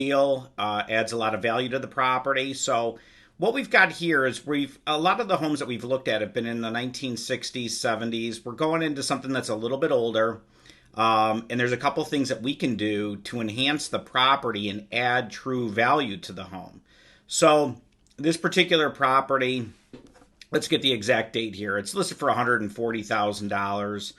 deal, adds a lot of value to the property. So what we've got here is a lot of the homes that we've looked at have been in the 1960s, 70s. We're going into something that's a little bit older. And there's a couple things that we can do to enhance the property and add true value to the home. So this particular property, let's get the exact date here. It's listed for $140,000.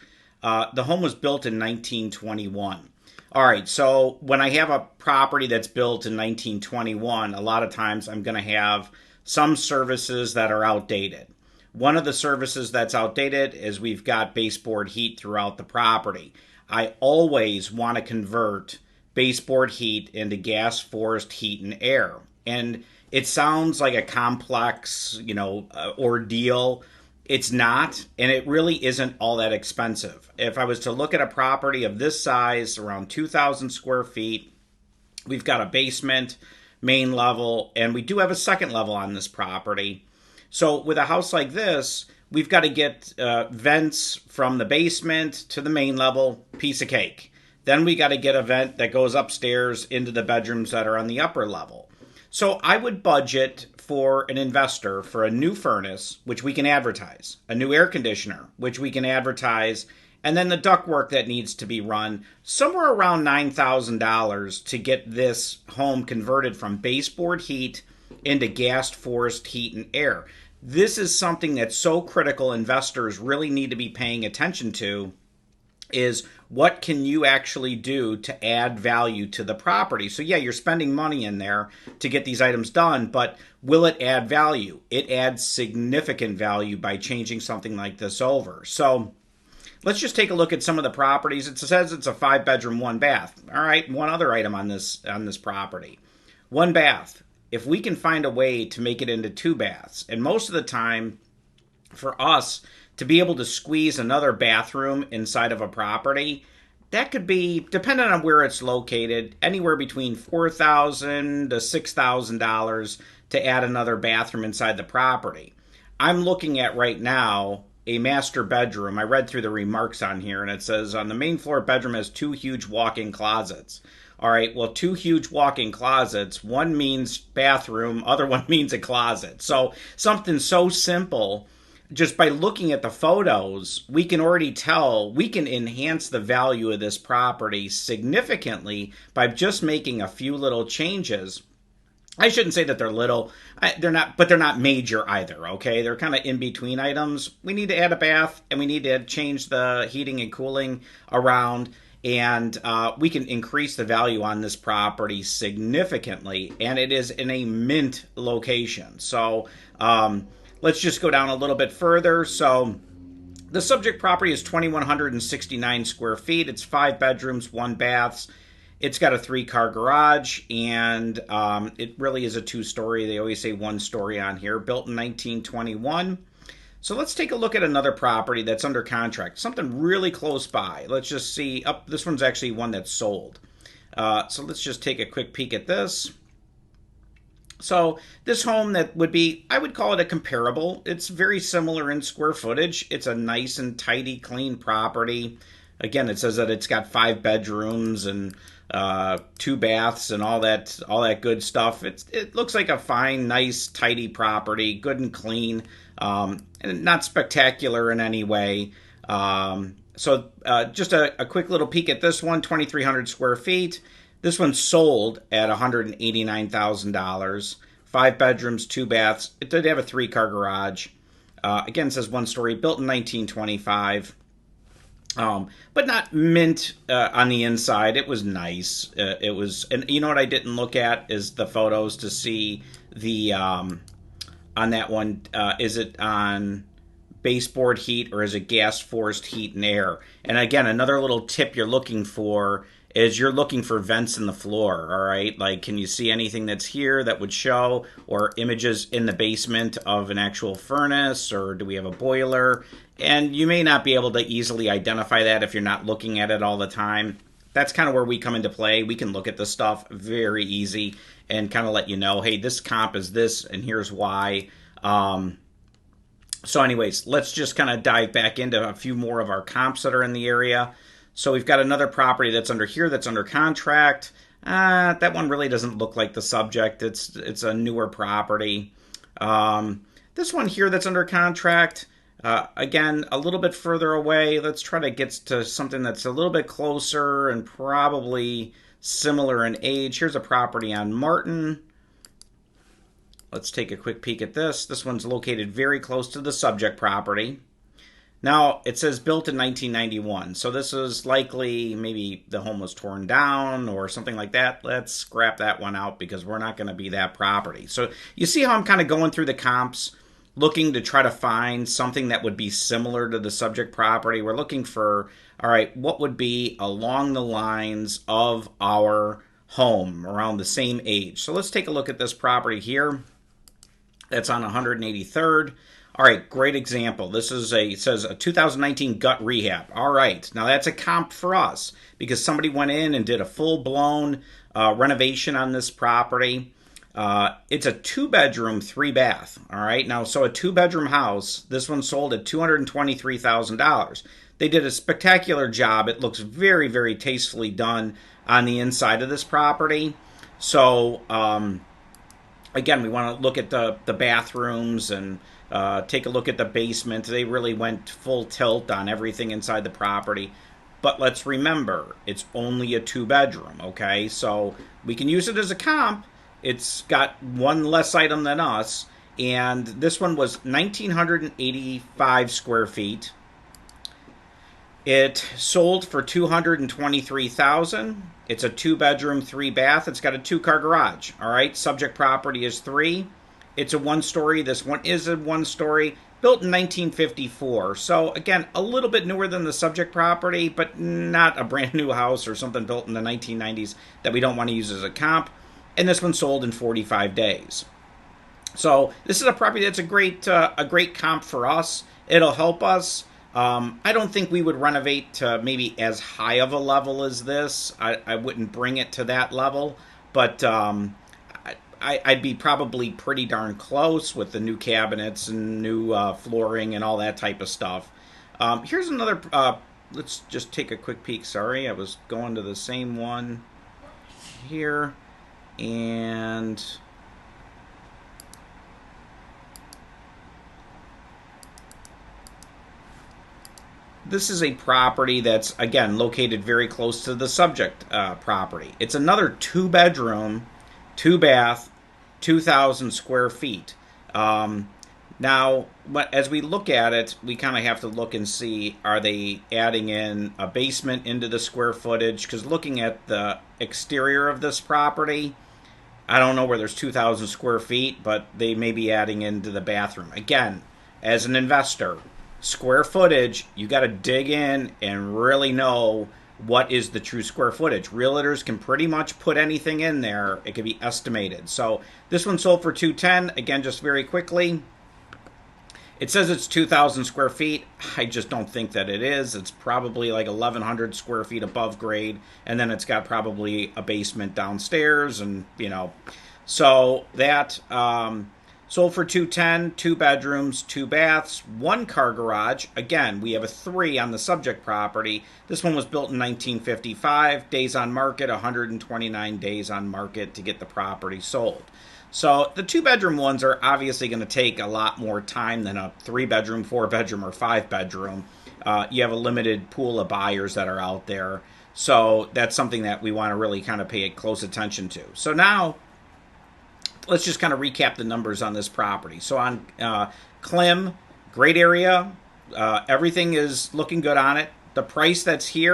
The home was built in 1921. All right, so when I have a property that's built in 1921, a lot of times I'm going to have some services that are outdated. One of the services that's outdated is we've got baseboard heat throughout the property. I always want to convert baseboard heat into gas forced heat and air. And it sounds like a complex, ordeal. It's not, and it really isn't all that expensive. If I was to look at a property of this size, around 2,000 square feet, we've got a basement, main level, and we do have a second level on this property. So with a house like this, we've got to get vents from the basement to the main level, piece of cake. Then we got to get a vent that goes upstairs into the bedrooms that are on the upper level. So I would budget for an investor for a new furnace, which we can advertise, a new air conditioner, which we can advertise, and then the ductwork that needs to be run, somewhere around $9,000 to get this home converted from baseboard heat into gas forced heat and air. This is something that's so critical investors really need to be paying attention to, is what can you actually do to add value to the property? So yeah, you're spending money in there to get these items done, but will it add value? It adds significant value by changing something like this over. So let's just take a look at some of the properties. It says it's a 5-bedroom, 1 bath. All right, one other item on this property. 1 bath. If we can find a way to make it into 2 baths, and most of the time for us, to be able to squeeze another bathroom inside of a property, that could be, depending on where it's located, anywhere between $4,000 to $6,000 to add another bathroom inside the property. I'm looking at right now a master bedroom. I read through the remarks on here, and it says on the main floor, bedroom has 2 huge walk-in closets. All right, well, 2 huge walk-in closets, one means bathroom, other one means a closet. So something so simple, just by looking at the photos, we can already tell we can enhance the value of this property significantly by just making a few little changes. I shouldn't say that they're little. They're not, but they're not major either, okay? They're kind of in-between items. We need to add a bath, and we need to change the heating and cooling around, and we can increase the value on this property significantly, and it is in a mint location. So, let's just go down a little bit further. So the subject property is 2,169 square feet. It's 5 bedrooms, 1 baths. It's got a 3-car garage, and it really is a 2-story. They always say 1 story on here. Built in 1921. So let's take a look at another property that's under contract. Something really close by. Let's just see. This one's actually one that's sold. So let's just take a quick peek at this. So this home that would be, I would call it a comparable. It's very similar in square footage. It's a nice and tidy, clean property. Again, it says that it's got 5 bedrooms and 2 baths and all that good stuff. It looks like a fine, nice, tidy property, good and clean, and not spectacular in any way. So just a quick little peek at this one, 2,300 square feet. This one's sold at $189,000. 5 bedrooms, 2 baths. It did have a 3-car garage. Again, it says 1 story, built in 1925. But not mint on the inside. It was nice. It was, and you know what I didn't look at is the photos to see the on that one. Is it on baseboard heat or is it gas forced heat and air? And again, another little tip you're looking for is you're looking for vents in the floor, all right? Like, can you see anything that's here that would show, or images in the basement of an actual furnace, or do we have a boiler? And you may not be able to easily identify that if you're not looking at it all the time. That's kind of where we come into play. We can look at this stuff very easy and kind of let you know, hey, this comp is this, and here's why. So anyways, let's just kind of dive back into a few more of our comps that are in the area. So we've got another property that's under here that's under contract. That one really doesn't look like the subject. It's a newer property. This one here that's under contract, again, a little bit further away. Let's try to get to something that's a little bit closer and probably similar in age. Here's a property on Martin. Let's take a quick peek at this. This one's located very close to the subject property. Now, it says built in 1991, so this is likely maybe the home was torn down or something like that. Let's scrap that one out because we're not going to be that property. So you see how I'm kind of going through the comps, looking to try to find something that would be similar to the subject property. We're looking for, all right, what would be along the lines of our home around the same age. So let's take a look at this property here. That's on 183rd. All right, great example. This is it says a 2019 gut rehab. All right, now that's a comp for us because somebody went in and did a full-blown renovation on this property. It's a 2-bedroom, 3-bath. All right, now so a 2-bedroom house. This one sold at $223,000. They did a spectacular job. It looks very, very tastefully done on the inside of this property. So again, we want to look at the bathrooms and take a look at the basement. They really went full tilt on everything inside the property. But let's remember, it's only a 2-bedroom, okay? So we can use it as a comp. It's got one less item than us. And this one was 1,985 square feet. It sold for $223,000. It's a 2-bedroom, 3-bath. It's got a 2-car garage. All right, subject property is 3. It's a 1-story. This one is a 1-story, built in 1954. So again, a little bit newer than the subject property, but not a brand new house or something built in the 1990s that we don't want to use as a comp. And this one sold in 45 days. So this is a property that's a great comp for us. It'll help us. I don't think we would renovate to maybe as high of a level as this. I wouldn't bring it to that level, but I'd be probably pretty darn close with the new cabinets and new flooring and all that type of stuff. Here's another, let's just take a quick peek. Sorry, I was going to the same one here. And this is a property that's, again, located very close to the subject property. It's another 2-bedroom, 2-bath, 2,000 square feet. Now, as we look at it, we kind of have to look and see, are they adding in a basement into the square footage? Because looking at the exterior of this property, I don't know where there's 2,000 square feet, but they may be adding into the bathroom. Again, as an investor, square footage, you got to dig in and really know what is the true square footage. Realtors can pretty much put anything in there. It can be estimated. So this one sold for $210,000. Again, just very quickly, it says it's 2,000 square feet. I just don't think that it is. It's probably like 1,100 square feet above grade, and then it's got probably a basement downstairs, and so that sold for $210,000, 2 bedrooms, 2 baths, 1-car garage. Again, we have a 3 on the subject property. This one was built in 1955. Days on market, 129 days on market to get the property sold. So the 2-bedroom ones are obviously going to take a lot more time than a 3-bedroom, 4-bedroom, or 5-bedroom. You have a limited pool of buyers that are out there. So that's something that we want to really kind of pay close attention to. So now, let's just kind of recap the numbers on this property. So on Clem, great area. Everything is looking good on it. The price that's here